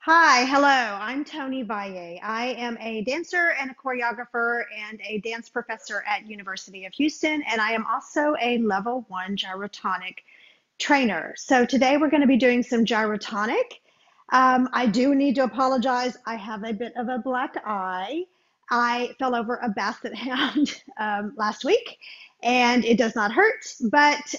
Hi, hello. I'm Toni Valle. I am a dancer and a choreographer and a dance professor at University of Houston, and I am also a level 1 gyrotonic trainer. So today we're going to be doing some gyrotonic. I do need to apologize. I have a bit of a black eye. I fell over a basset hound last week, and it does not hurt, but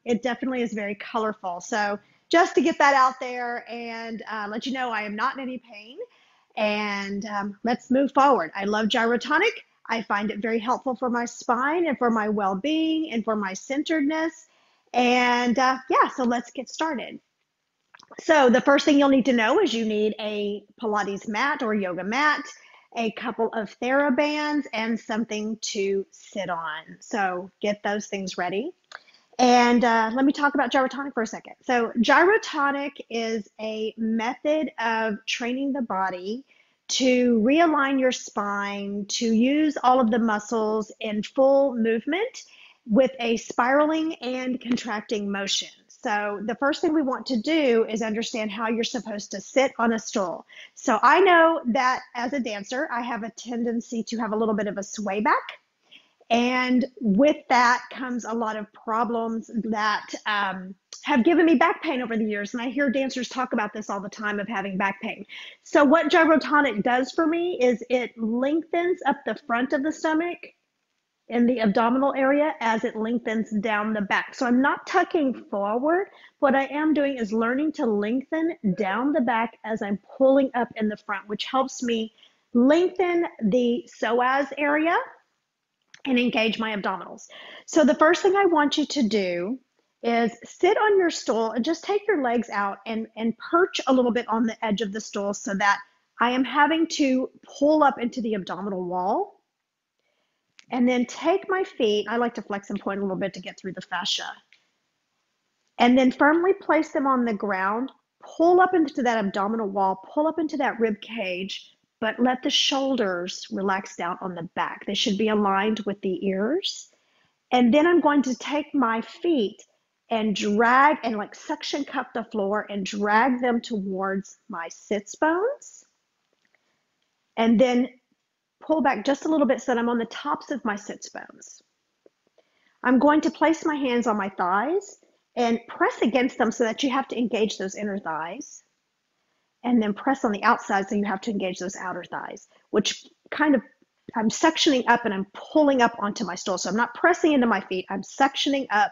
it definitely is very colorful. So just to get that out there and let you know I am not in any pain. And let's move forward. I love gyrotonic. I find it very helpful for my spine and for my well-being and for my centeredness. And yeah, so let's get started. So the first thing you'll need to know is you need a Pilates mat or yoga mat, a couple of therabands, and something to sit on. So get those things ready. And let me talk about gyrotonic for a second. So gyrotonic is a method of training the body to realign your spine, to use all of the muscles in full movement with a spiraling and contracting motion. So the first thing we want to do is understand how you're supposed to sit on a stool. So I know that as a dancer, I have a tendency to have a little bit of a sway back. And with that comes a lot of problems that have given me back pain over the years. And I hear dancers talk about this all the time of having back pain. So what gyrotonic does for me is it lengthens up the front of the stomach in the abdominal area as it lengthens down the back. So I'm not tucking forward. What I am doing is learning to lengthen down the back as I'm pulling up in the front, which helps me lengthen the psoas area and engage my abdominals. So the first thing I want you to do is sit on your stool and just take your legs out and perch a little bit on the edge of the stool so that I am having to pull up into the abdominal wall. And then take my feet, I like to flex and point a little bit to get through the fascia. And then firmly place them on the ground, pull up into that abdominal wall, pull up into that rib cage, but let the shoulders relax down on the back. They should be aligned with the ears. And then I'm going to take my feet and drag and like suction cup the floor and drag them towards my sits bones. And then pull back just a little bit so that I'm on the tops of my sits bones. I'm going to place my hands on my thighs and press against them so that you have to engage those inner thighs. And then press on the outside so you have to engage those outer thighs, which kind of, I'm suctioning up and I'm pulling up onto my stool. So I'm not pressing into my feet, I'm suctioning up,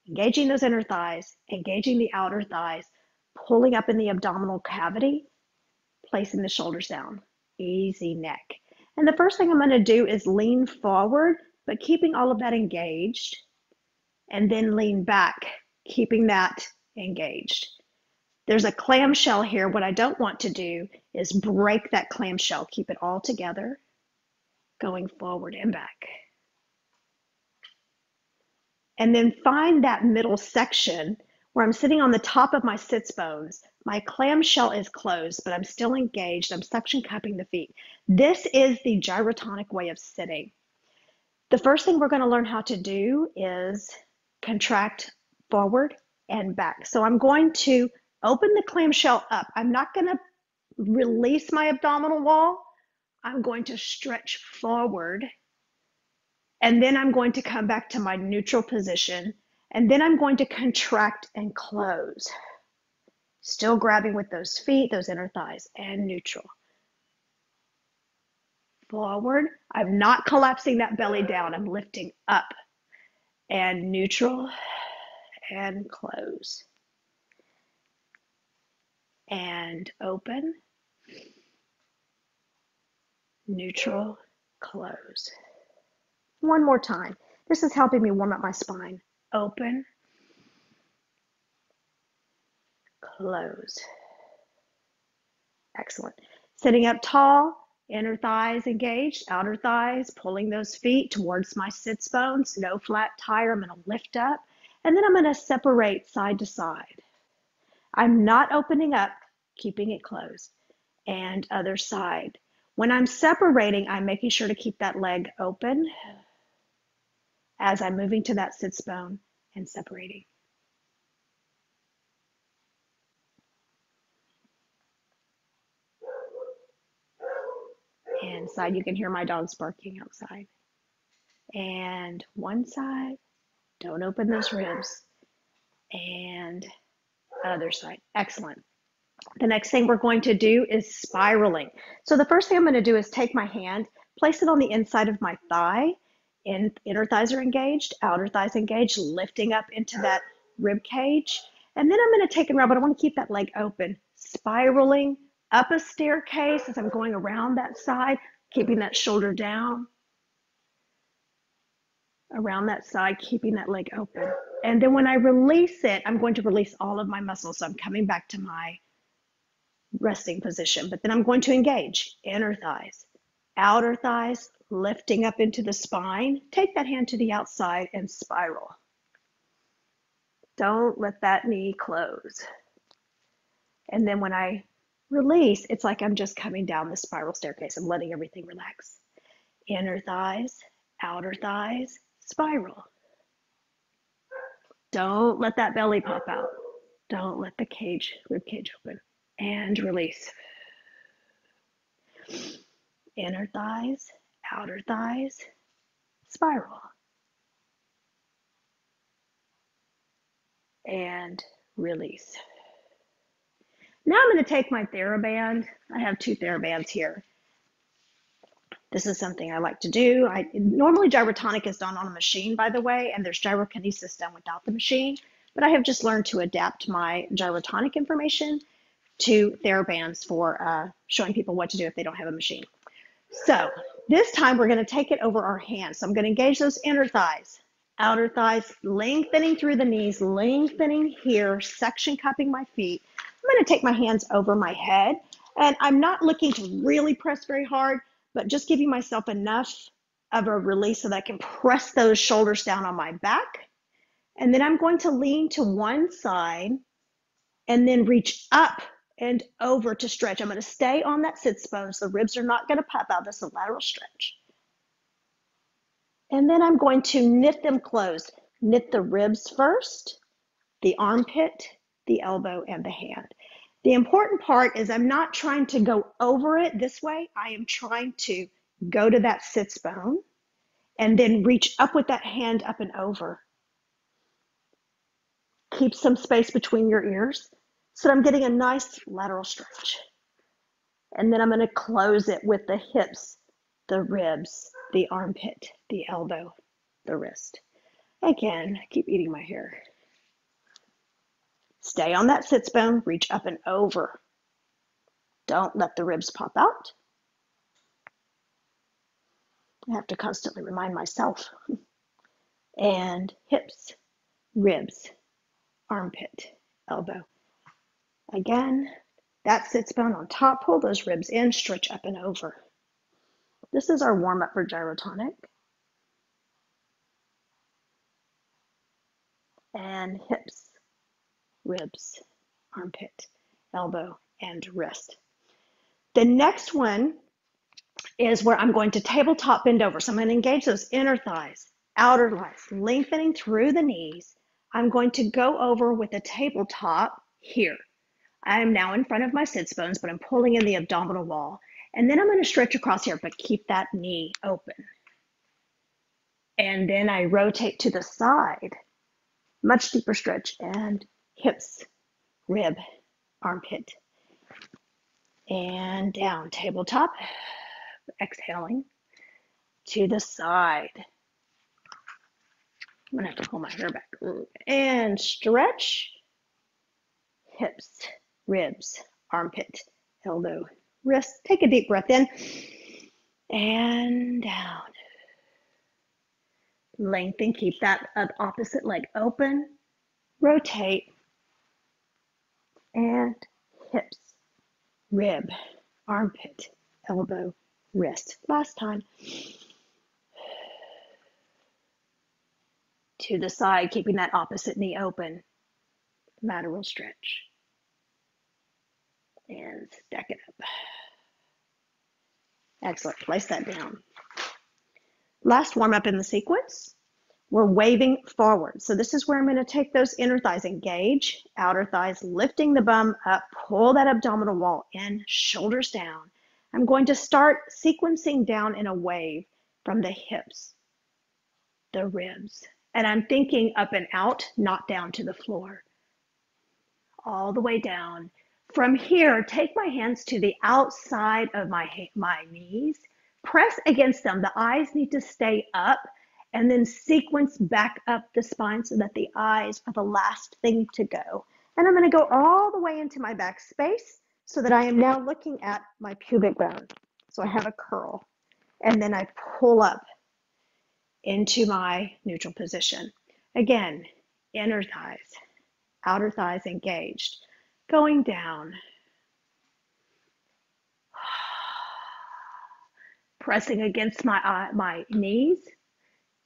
engaging those inner thighs, engaging the outer thighs, pulling up in the abdominal cavity, placing the shoulders down, easy neck. And the first thing I'm going to do is lean forward, but keeping all of that engaged, and then lean back, keeping that engaged. There's a clamshell here. What I don't want to do is break that clamshell. Keep it all together, going forward and back. And then find that middle section where I'm sitting on the top of my sits bones. My clamshell is closed, but I'm still engaged. I'm suction cupping the feet. This is the gyrotonic way of sitting. The first thing we're going to learn how to do is contract forward and back. So I'm going to open the clamshell up. I'm not going to release my abdominal wall. I'm going to stretch forward. And then I'm going to come back to my neutral position. And then I'm going to contract and close. Still grabbing with those feet, those inner thighs, and neutral. Forward. I'm not collapsing that belly down. I'm lifting up. And neutral. And close. And open. Neutral. Close. One more time. This is helping me warm up my spine. Open. Close. Excellent. Sitting up tall, inner thighs engaged, outer thighs, pulling those feet towards my sits bones, no flat tire. I'm going to lift up, and then I'm going to separate side to side. I'm not opening up, keeping it closed. And other side. When I'm separating, I'm making sure to keep that leg open as I'm moving to that sits bone and separating. Inside, you can hear my dogs barking outside. And one side, don't open those ribs. And other side, excellent. The next thing we're going to do is spiraling. So the first thing I'm going to do is take my hand, place it on the inside of my thigh, and inner thighs are engaged, outer thighs engaged, lifting up into that rib cage. And then I'm going to take and rub, but I want to keep that leg open, spiraling up a staircase as I'm going around that side, keeping that shoulder down, around that side, keeping that leg open. And then when I release it, I'm going to release all of my muscles. So I'm coming back to my resting position, but then I'm going to engage inner thighs, outer thighs, lifting up into the spine. Take that hand to the outside and spiral. Don't let that knee close. And then when I release, it's like I'm just coming down the spiral staircase. I'm letting everything relax. Inner thighs, outer thighs, spiral. Don't let that belly pop out. Don't let the rib cage open. And release. Inner thighs, outer thighs, spiral. And release. Now I'm going to take my TheraBand. I have 2 TheraBands here. This is something I like to do. Normally Gyrotonic is done on a machine, by the way, and there's gyrokinesis done without the machine, but I have just learned to adapt my Gyrotonic information to TheraBands for showing people what to do if they don't have a machine. So this time we're going to take it over our hands. So I'm going to engage those inner thighs, outer thighs, lengthening through the knees, lengthening here, suction cupping my feet. I'm going to take my hands over my head, and I'm not looking to really press very hard, but just giving myself enough of a release so that I can press those shoulders down on my back. And then I'm going to lean to one side and then reach up and over to stretch. I'm going to stay on that sits bone so the ribs are not going to pop out. That's a lateral stretch. And then I'm going to knit them closed. Knit the ribs first, the armpit, the elbow, and the hand. The important part is I'm not trying to go over it this way. I am trying to go to that sits bone and then reach up with that hand up and over. Keep some space between your ears so that I'm getting a nice lateral stretch. And then I'm going to close it with the hips, the ribs, the armpit, the elbow, the wrist. Again, I keep eating my hair. Stay on that sits bone, reach up and over. Don't let the ribs pop out. I have to constantly remind myself. And hips, ribs, armpit, elbow. Again, that sits bone on top, pull those ribs in, stretch up and over. This is our warm-up for Gyrotonic. And hips, ribs, armpit, elbow, and wrist. The next one is where I'm going to tabletop bend over. So I'm going to engage those inner thighs, outer thighs, lengthening through the knees. I'm going to go over with a tabletop here. I am now in front of my sits bones, but I'm pulling in the abdominal wall. And then I'm going to stretch across here, but keep that knee open. And then I rotate to the side, much deeper stretch, and hips, rib, armpit, and down, tabletop, exhaling to the side. I'm gonna have to pull my hair back and stretch, hips, ribs, armpit, elbow, wrist. Take a deep breath in and down. Lengthen, keep that opposite leg open, rotate, and hips, rib, armpit, elbow, wrist. Last time. To the side, keeping that opposite knee open. Lateral stretch. And stack it up. Excellent. Place that down. Last warm up in the sequence. We're waving forward. So this is where I'm going to take those inner thighs, engage, outer thighs, lifting the bum up, pull that abdominal wall in, shoulders down. I'm going to start sequencing down in a wave from the hips, the ribs, and I'm thinking up and out, not down to the floor. All the way down. From here, take my hands to the outside of my knees. Press against them. The eyes need to stay up, and then sequence back up the spine so that the eyes are the last thing to go. And I'm going to go all the way into my back space so that I am now looking at my pubic bone. So I have a curl, and then I pull up into my neutral position. Again, inner thighs, outer thighs engaged, going down, pressing against my knees,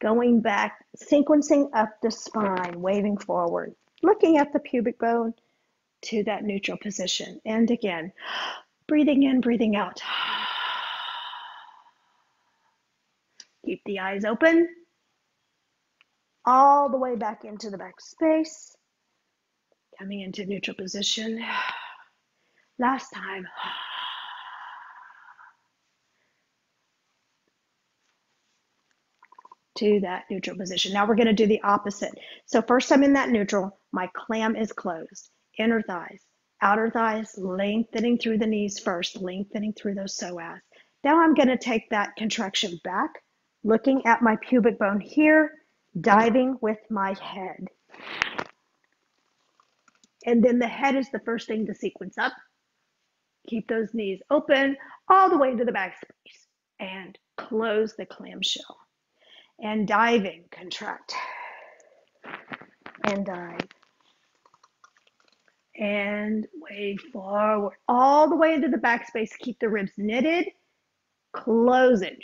going back, sequencing up the spine, waving forward, looking at the pubic bone to that neutral position. And again, breathing in, breathing out. Keep the eyes open, all the way back into the back space. Coming into neutral position. Last time. To that neutral position. Now we're going to do the opposite. So first I'm in that neutral. My clam is closed. Inner thighs, outer thighs, lengthening through the knees first, lengthening through those psoas. Now I'm going to take that contraction back, looking at my pubic bone here, diving with my head. And then the head is the first thing to sequence up. Keep those knees open all the way into the back space and close the clamshell. And diving, contract and dive. And wave forward all the way into the back space. Keep the ribs knitted. Close it.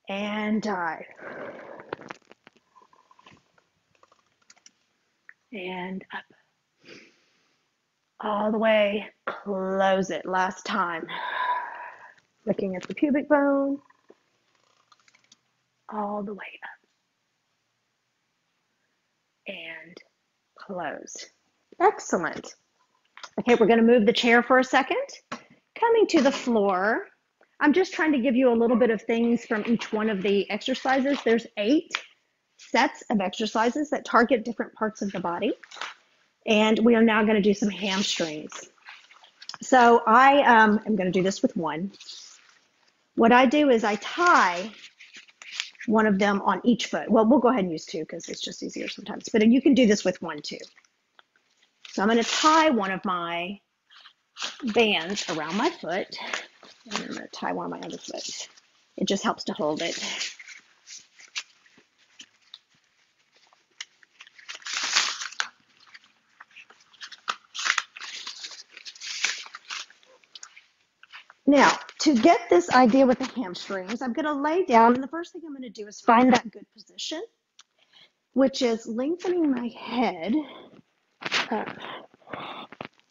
And dive. And up. All the way, close it. Last time. Looking at the pubic bone. All the way up. And close. Excellent. Okay, we're going to move the chair for a second. Coming to the floor. I'm just trying to give you a little bit of things from each one of the exercises. There's 8 sets of exercises that target different parts of the body. And we are now going to do some hamstrings. So I am going to do this with one. What I do is I tie one of them on each foot. Well, we'll go ahead and use 2 because it's just easier sometimes. But you can do this with 1 too. So I'm going to tie one of my bands around my foot. And I'm going to tie one on my other foot. It just helps to hold it. Now, to get this idea with the hamstrings, I'm going to lay down, and the first thing I'm going to do is find that good position, which is lengthening my head up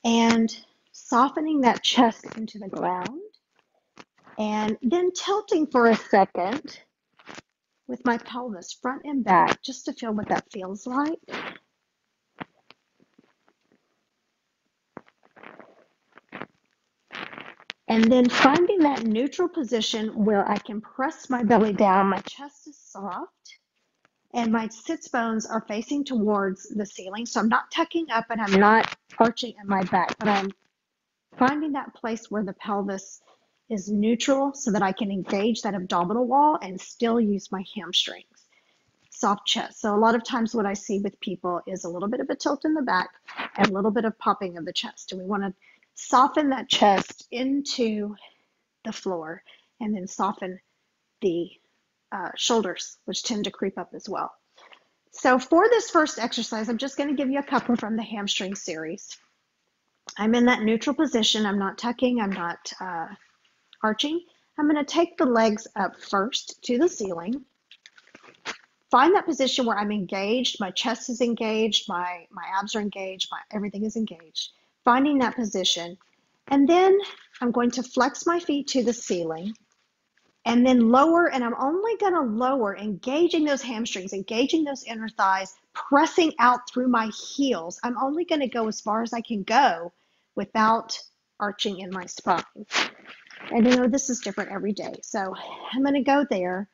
and softening that chest into the ground, and then tilting for a second with my pelvis front and back just to feel what that feels like. And then finding that neutral position where I can press my belly down, my chest is soft, and my sits bones are facing towards the ceiling. So I'm not tucking up and I'm not arching in my back, but I'm finding that place where the pelvis is neutral so that I can engage that abdominal wall and still use my hamstrings. Soft chest. So a lot of times what I see with people is a little bit of a tilt in the back and a little bit of popping of the chest. And we want to soften that chest into the floor and then soften the shoulders, which tend to creep up as well. So for this first exercise, I'm just going to give you a couple from the hamstring series. I'm in that neutral position. I'm not tucking. I'm not arching. I'm going to take the legs up first to the ceiling. Find that position where I'm engaged. My chest is engaged. My abs are engaged. Everything is engaged. Finding that position, and then I'm going to flex my feet to the ceiling and then lower, and I'm only going to lower, engaging those hamstrings, engaging those inner thighs, pressing out through my heels. I'm only going to go as far as I can go without arching in my spine. And I know this is different every day. So I'm going to go there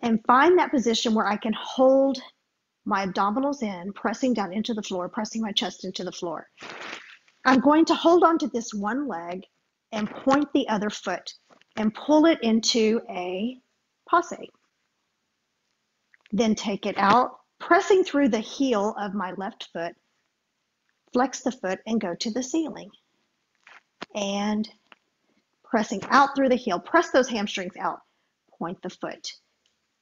and find that position where I can hold my abdominals in, pressing down into the floor, pressing my chest into the floor. I'm going to hold on to this one leg and point the other foot and pull it into a passe. Then take it out, pressing through the heel of my left foot, flex the foot and go to the ceiling. And pressing out through the heel, press those hamstrings out, point the foot.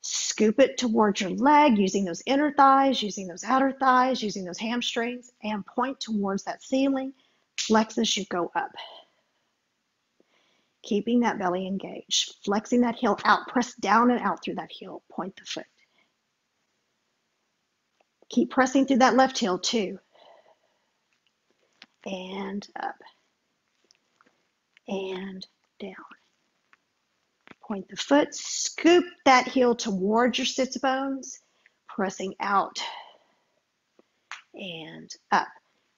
Scoop it towards your leg, using those inner thighs, using those outer thighs, using those hamstrings, and point towards that ceiling. Flex as you go up. Keeping that belly engaged. Flexing that heel out. Press down and out through that heel. Point the foot. Keep pressing through that left heel too. And up. And down. Point the foot. Scoop that heel towards your sits bones. Pressing out. And up.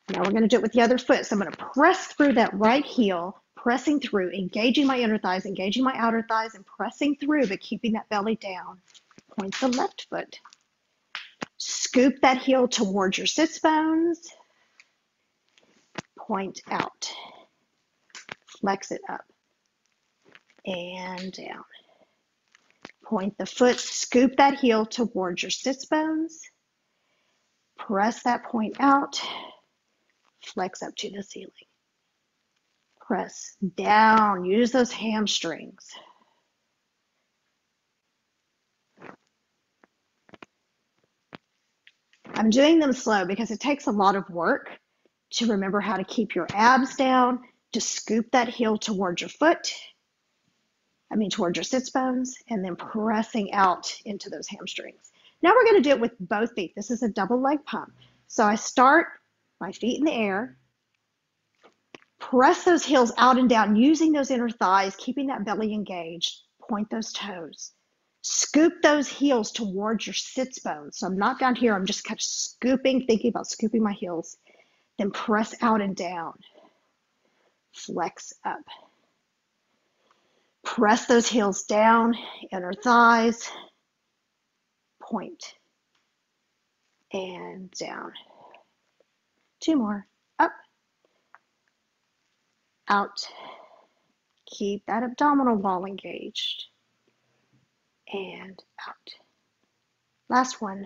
Now we're going to do it with the other foot. So I'm going to press through that right heel, pressing through, engaging my inner thighs, engaging my outer thighs, and pressing through, but keeping that belly down. Point the left foot. Scoop that heel towards your sits bones. Point out. Flex it up and down. Point the foot, scoop that heel towards your sits bones. Press that point out. Flex up to the ceiling. Press down. Use those hamstrings. I'm doing them slow because it takes a lot of work to remember how to keep your abs down, to scoop that heel towards your foot, towards your sits bones, and then pressing out into those hamstrings. Now we're going to do it with both feet. This is a double leg pump. So I start my feet in the air, press those heels out and down, using those inner thighs, keeping that belly engaged, point those toes. Scoop those heels towards your sits bones. So I'm not down here, I'm just kind of scooping, thinking about scooping my heels. Then press out and down. Flex up. Press those heels down, inner thighs, point, and down. Two more. Up, out. Keep that abdominal wall engaged. And out. Last one.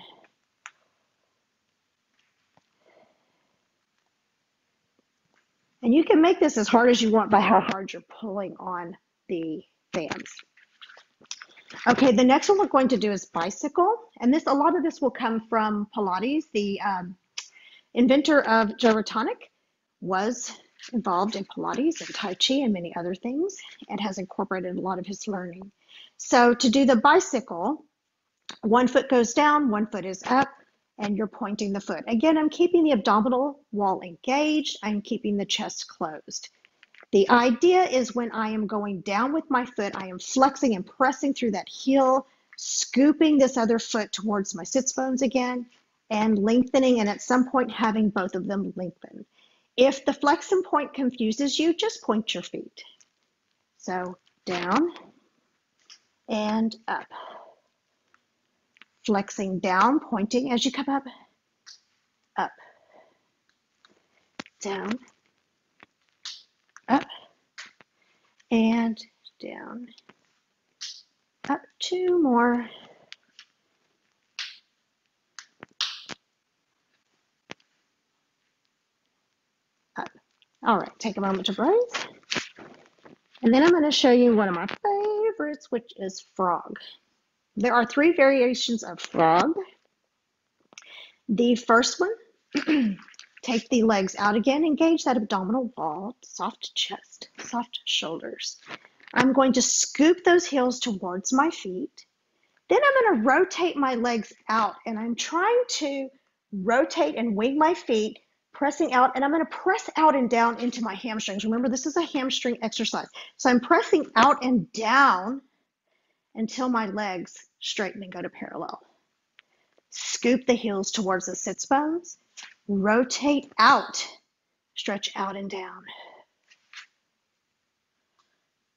And you can make this as hard as you want by how hard you're pulling on the bands. Okay, the next one we're going to do is bicycle. And a lot of this will come from Pilates. The inventor of Gyrotonic was involved in Pilates and Tai Chi and many other things, and has incorporated a lot of his learning. So to do the bicycle, one foot goes down, one foot is up, and you're pointing the foot. Again, I'm keeping the abdominal wall engaged. I'm keeping the chest closed. The idea is when I am going down with my foot, I am flexing and pressing through that heel, scooping this other foot towards my sits bones again, and lengthening, and at some point having both of them lengthen. If the flex and point confuses you, just point your feet. So down and up. Flexing down, pointing as you come up, down, up, and down, up. Two more. Up. All right, take a moment to breathe. And then I'm going to show you one of my favorites, which is frog. There are 3 variations of frog. The first one, take the legs out again, engage that abdominal wall, soft chest, soft shoulders. I'm going to scoop those heels towards my feet. Then I'm going to rotate my legs out, and I'm trying to rotate and wing my feet, pressing out, and I'm going to press out and down into my hamstrings. Remember, this is a hamstring exercise. So I'm pressing out and down until my legs straighten and go to parallel. Scoop the heels towards the sits bones. Rotate out. Stretch out and down.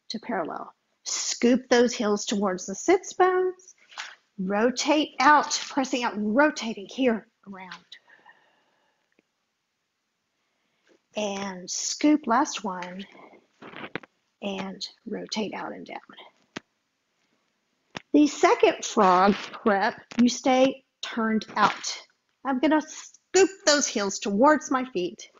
to parallel. Scoop those heels towards the sits bones. Rotate out, pressing out, rotating here around. And scoop, last one, and rotate out and down. The second frog prep, you stay turned out. I'm going to scoop those heels towards my feet,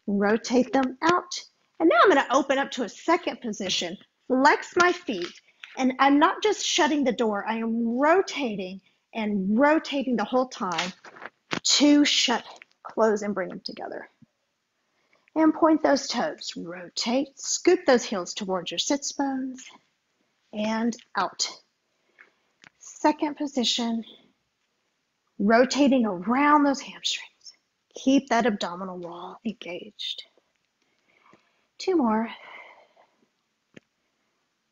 rotate them out, and now I'm going to open up to a second position, flex my feet, and I'm not just shutting the door, I am rotating and rotating the whole time to shut, close, and bring them together. And point those toes, rotate, scoop those heels towards your sits bones, and out. Second position, rotating around those hamstrings. Keep that abdominal wall engaged. Two more.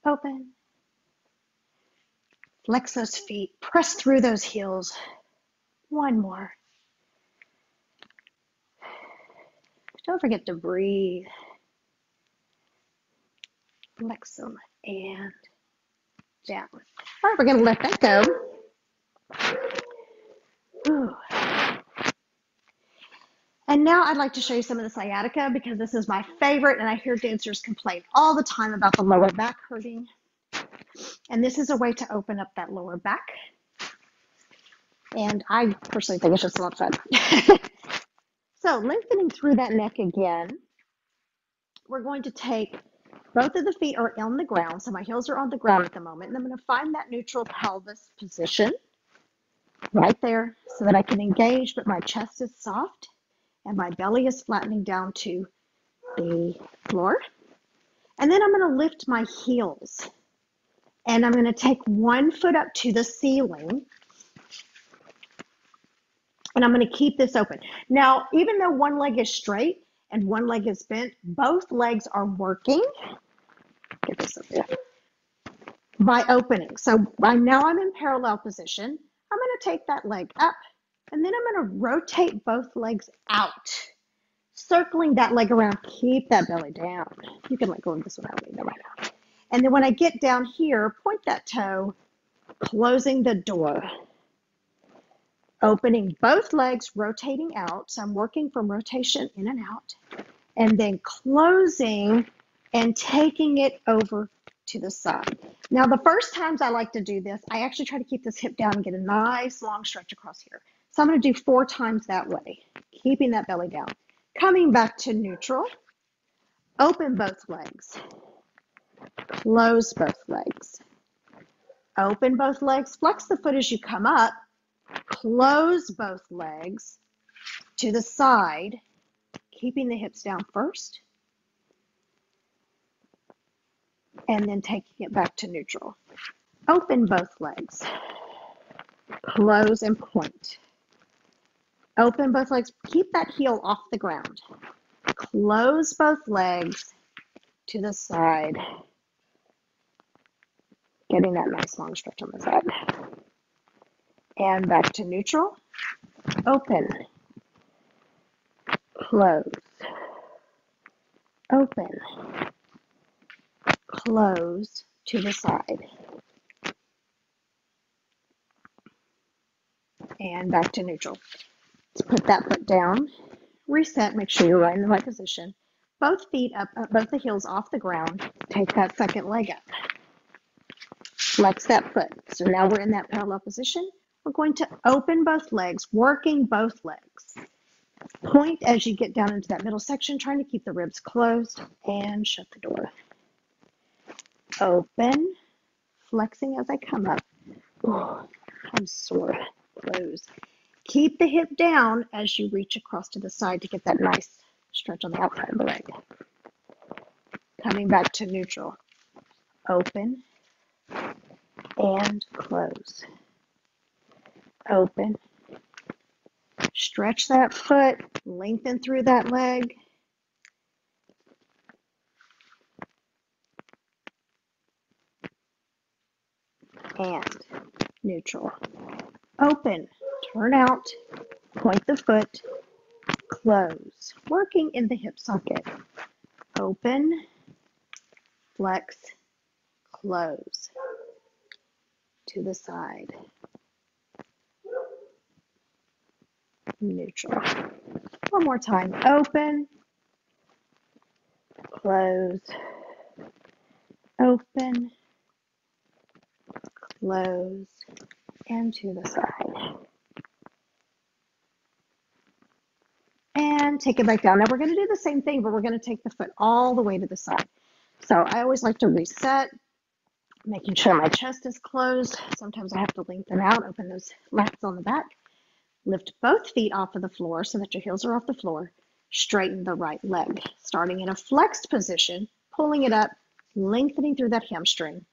Open. Flex those feet, press through those heels. One more. Don't forget to breathe. Flex them and down. All right, we're going to let that go. Ooh. And now I'd like to show you some of the sciatica because this is my favorite and I hear dancers complain all the time about the lower back hurting. And this is a way to open up that lower back. And I personally think it's just a lot of fun. So lengthening through that neck again, we're going to take both of the feet are on the ground. So my heels are on the ground at the moment. And I'm going to find that neutral pelvis position right there so that I can engage, but my chest is soft and my belly is flattening down to the floor. And then I'm going to lift my heels. And I'm going to take one foot up to the ceiling. And I'm going to keep this open. Now, even though one leg is straight and one leg is bent, both legs are working. Get this up here. By opening. So now I'm in parallel position. I'm going to take that leg up. And then I'm going to rotate both legs out. Circling that leg around. Keep that belly down. You can let go of this one. I don't need that right now. And then when I get down here, point that toe, closing the door. Opening both legs, rotating out. So I'm working from rotation in and out. And then closing and taking it over to the side. Now, the first times I like to do this, I actually try to keep this hip down and get a nice long stretch across here. So I'm going to do 4 times that way, keeping that belly down. Coming back to neutral. Open both legs. Close both legs. Open both legs. Flex the foot as you come up. Close both legs to the side, keeping the hips down first, and then taking it back to neutral. Open both legs, close and point. Open both legs, keep that heel off the ground. Close both legs to the side, getting that nice long stretch on the side. And back to neutral. Open. Close. Open. Close to the side. And back to neutral. Let's put that foot down. Reset. Make sure you're right in the right position. Both feet up, both the heels off the ground. Take that second leg up. Flex that foot. So now we're in that parallel position. We're going to open both legs, working both legs. Point as you get down into that middle section, trying to keep the ribs closed, and shut the door. Open, flexing as I come up. Oh, I'm sore. Close. Keep the hip down as you reach across to the side to get that nice stretch on the outside of the leg. Coming back to neutral. Open and close. Open. Stretch that foot, lengthen through that leg. And neutral. Open, turn out, point the foot, close. Working in the hip socket. Open, flex, close, to the side, neutral. One more time, open, close, open, close, and to the side. And take it back down. Now we're going to do the same thing, but we're going to take the foot all the way to the side. So I always like to reset, making sure my chest is closed. Sometimes I have to lengthen out, open those lats on the back. Lift both feet off of the floor so that your heels are off the floor. Straighten the right leg, starting in a flexed position, pulling it up, lengthening through that hamstring.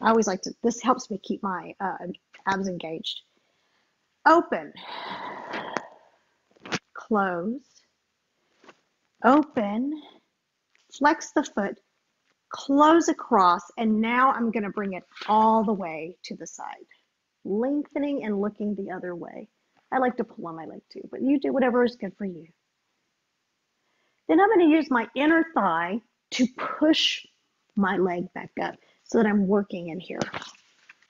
I always like to, this helps me keep my abs engaged. Open, close, open, flex the foot, close across, and now I'm going to bring it all the way to the side, lengthening and looking the other way. I like to pull on my leg too, but you do whatever is good for you. Then I'm going to use my inner thigh to push my leg back up so that I'm working in here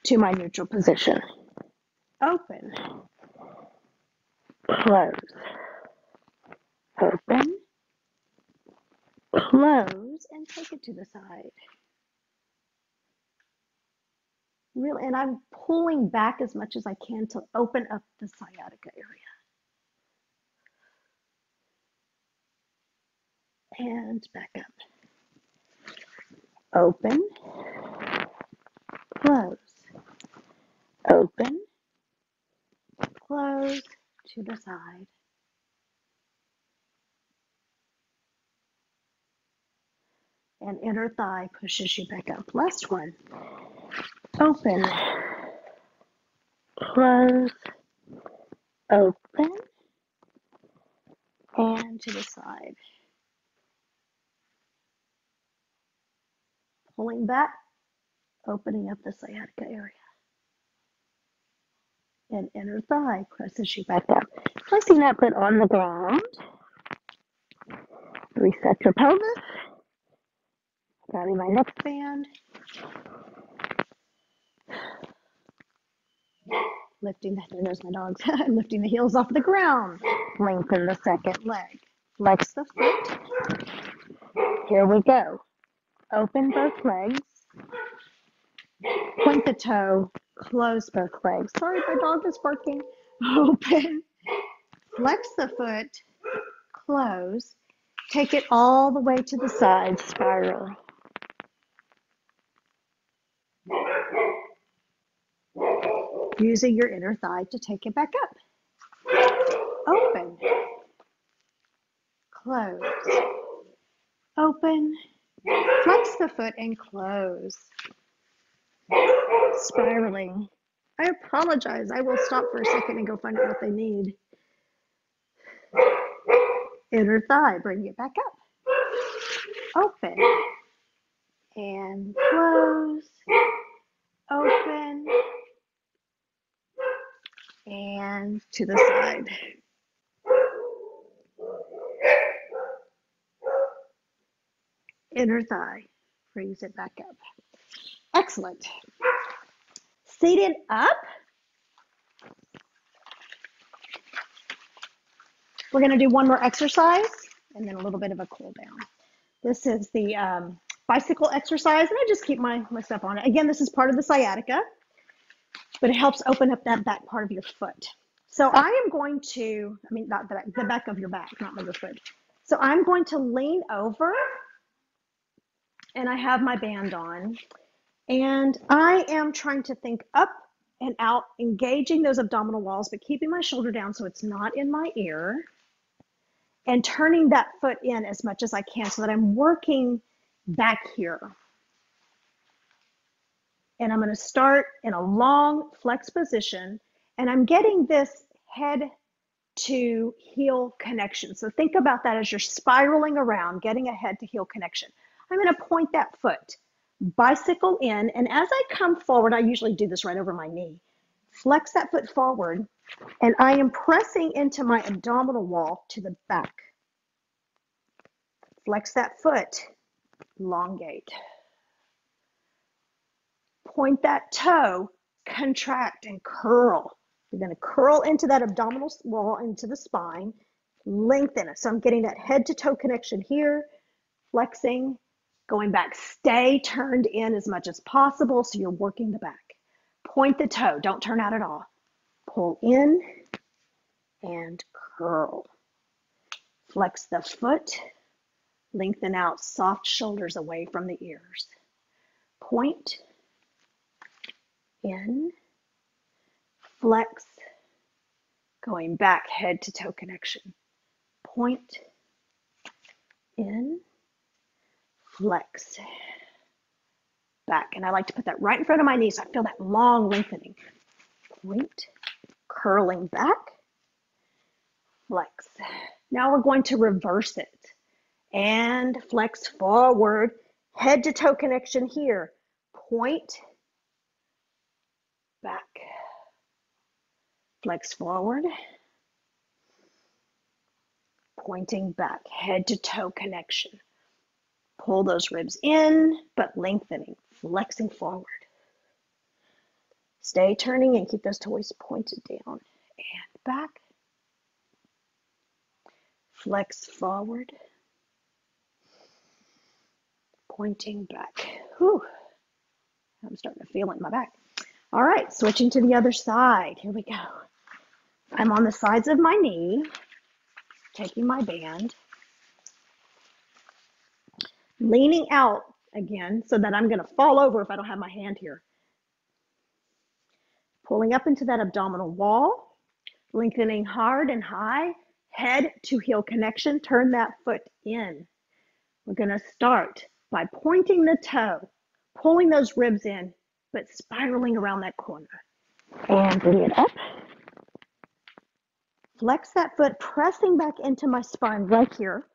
to my neutral position. Open, close, open, close, and take it to the side. Really, and I'm pulling back as much as I can to open up the sciatica area. And back up. Open, close, open, close, to the side. And inner thigh pushes you back up. Last one. Open, close, open, and to the side. Pulling back, opening up the sciatica area. And inner thigh presses you back up. Placing that foot on the ground. Reset your pelvis. Grabbing my neck band. Lifting, there's my dogs. Lifting the heels off the ground. Lengthen the second leg. Flex the foot. Here we go. Open both legs. Point the toe. Close both legs. Sorry, my dog is barking. Open. Flex the foot. Close. Take it all the way to the side. Spiral. Using your inner thigh to take it back up. Open. Close. Open. Flex the foot and close. Spiraling. I apologize. I will stop for a second and go find out what they need. Inner thigh. Bring it back up. Open. And close. Open. And to the side. Inner thigh brings it back up. Excellent. Seated up. We're going to do one more exercise and then a little bit of a cool down. This is the bicycle exercise, and I just keep my stuff on it. Again, this is part of the sciatica, but it helps open up that back part of your foot. So I am going to, not the back of your back, not your foot. So I'm going to lean over, and I have my band on, and I am trying to think up and out, engaging those abdominal walls, but keeping my shoulder down so it's not in my ear, and turning that foot in as much as I can so that I'm working back here. And I'm going to start in a long flex position, and I'm getting this head to heel connection. So think about that as you're spiraling around, getting a head to heel connection. I'm going to point that foot, bicycle in, and as I come forward, I usually do this right over my knee. Flex that foot forward, and I am pressing into my abdominal wall to the back. Flex that foot, elongate. Point that toe, contract and curl. You're going to curl into that abdominal wall, into the spine, lengthen it. So I'm getting that head to toe connection here, flexing, going back. Stay turned in as much as possible so you're working the back. Point the toe, don't turn out at all. Pull in and curl. Flex the foot, lengthen out, soft shoulders away from the ears. Point, in, flex, going back, head to toe connection. Point, in, flex, back. And I like to put that right in front of my knee so I feel that long lengthening. Point, curling back, flex. Now we're going to reverse it and flex forward, head to toe connection here. Point, back, flex forward, pointing back, head to toe connection. Pull those ribs in, but lengthening, flexing forward. Stay turning and keep those toes pointed down and back. Flex forward, pointing back. Whew. I'm starting to feel it in my back. All right, switching to the other side. Here we go. I'm on the sides of my knee, taking my band, leaning out again so that I'm going to fall over if I don't have my hand here. Pulling up into that abdominal wall, lengthening hard and high, head to heel connection. Turn that foot in. We're going to start by pointing the toe, pulling those ribs in, but spiraling around that corner. And bring it up. Flex that foot, pressing back into my spine right here.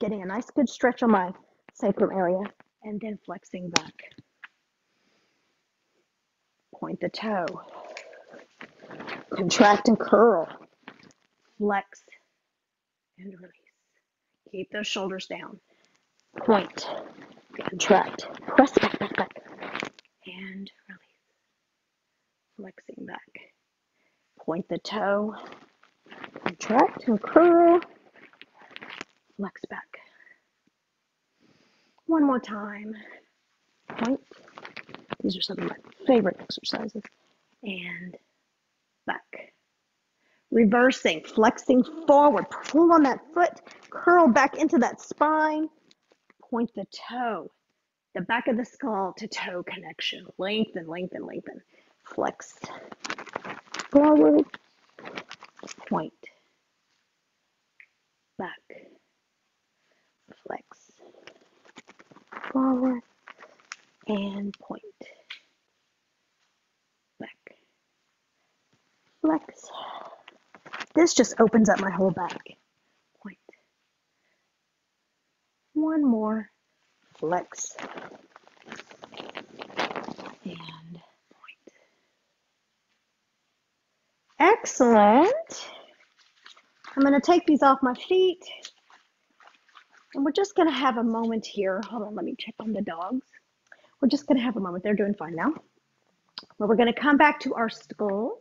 Getting a nice good stretch on my sacrum area. And then flexing back. Point the toe. Contract and curl. Flex and release. Keep those shoulders down. Point. Contract. Press back, back, back. And release. Flexing back. Point the toe. Contract and curl. Flex back. One more time. Point. These are some of my favorite exercises. And back. Reversing, flexing forward. Pull on that foot. Curl back into that spine. Point the toe. The back of the skull to toe connection. Lengthen, lengthen, lengthen. Flex forward. Point. Back. Flex. Forward. And point. Back. Flex. This just opens up my whole back. Point. One more. Flex. And point. Excellent. I'm going to take these off my feet. And we're just going to have a moment here. Hold on, let me check on the dogs. We're just going to have a moment. They're doing fine now. But we're going to come back to our skull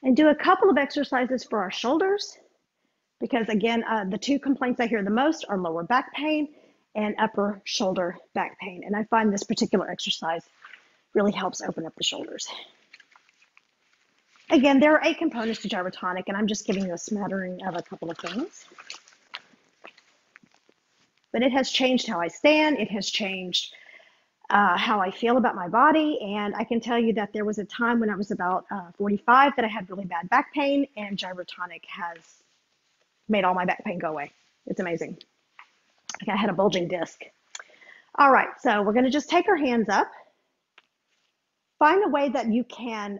and do a couple of exercises for our shoulders. Because again, the two complaints I hear the most are lower back pain and upper shoulder back pain. And I find this particular exercise really helps open up the shoulders. Again, there are 8 components to Gyrotonic, and I'm just giving you a smattering of a couple of things. But it has changed how I stand. It has changed how I feel about my body. And I can tell you that there was a time when I was about 45 that I had really bad back pain, and Gyrotonic has made all my back pain go away. It's amazing. I had a bulging disc. All right, so we're going to just take our hands up. Find a way that you can,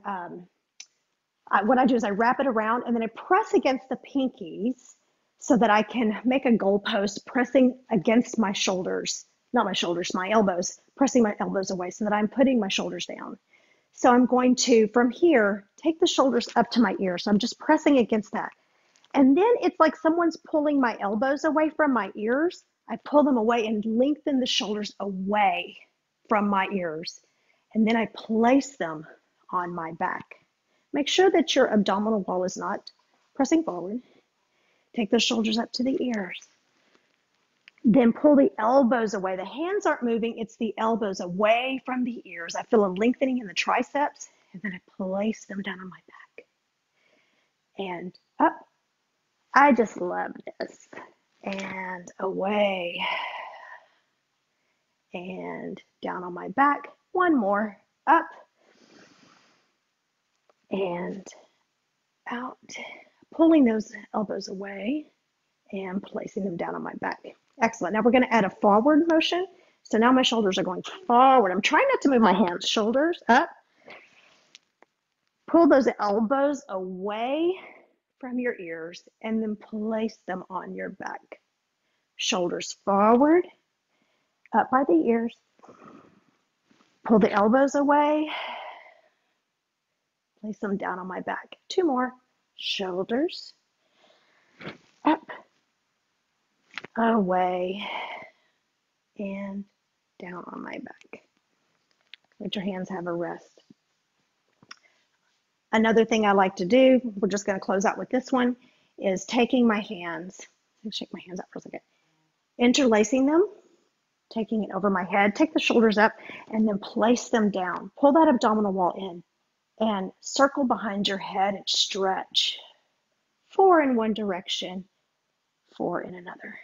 what I do is I wrap it around and then I press against the pinkies so that I can make a goalpost pressing against my shoulders, not my shoulders, my elbows, pressing my elbows away so that I'm putting my shoulders down. So I'm going to, from here, take the shoulders up to my ear. So I'm just pressing against that. And then it's like someone's pulling my elbows away from my ears. I pull them away and lengthen the shoulders away from my ears. And then I place them on my back. Make sure that your abdominal wall is not pressing forward. Take the shoulders up to the ears. Then pull the elbows away. The hands aren't moving, it's the elbows away from the ears. I feel a lengthening in the triceps, and then I place them down on my back. And up. I just love this. And away. And down on my back. One more. Up. And out. Pulling those elbows away and placing them down on my back. Excellent. Now we're going to add a forward motion. So now my shoulders are going forward. I'm trying not to move my hands. Shoulders up. Pull those elbows away from your ears and then place them on your back. Shoulders forward, up by the ears. Pull the elbows away. Place them down on my back. Two more. Shoulders up, away, and down on my back. Let your hands have a rest. Another thing I like to do, we're just going to close out with this one, is taking my hands, shake my hands out for a second, interlacing them, taking it over my head, take the shoulders up, and then place them down. Pull that abdominal wall in and circle behind your head and stretch. 4 in one direction, 4 in another.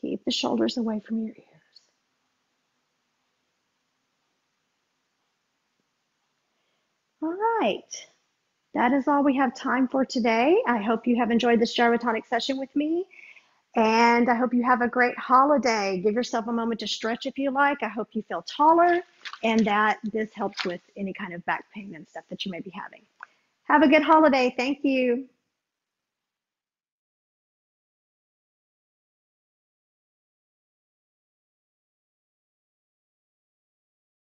Keep the shoulders away from your ears. All right, that is all we have time for today. I hope you have enjoyed this gyrotonic session with me, and I hope you have a great holiday. Give yourself a moment to stretch if you like. I hope you feel taller and that this helps with any kind of back pain and stuff that you may be having. Have a good holiday. Thank you.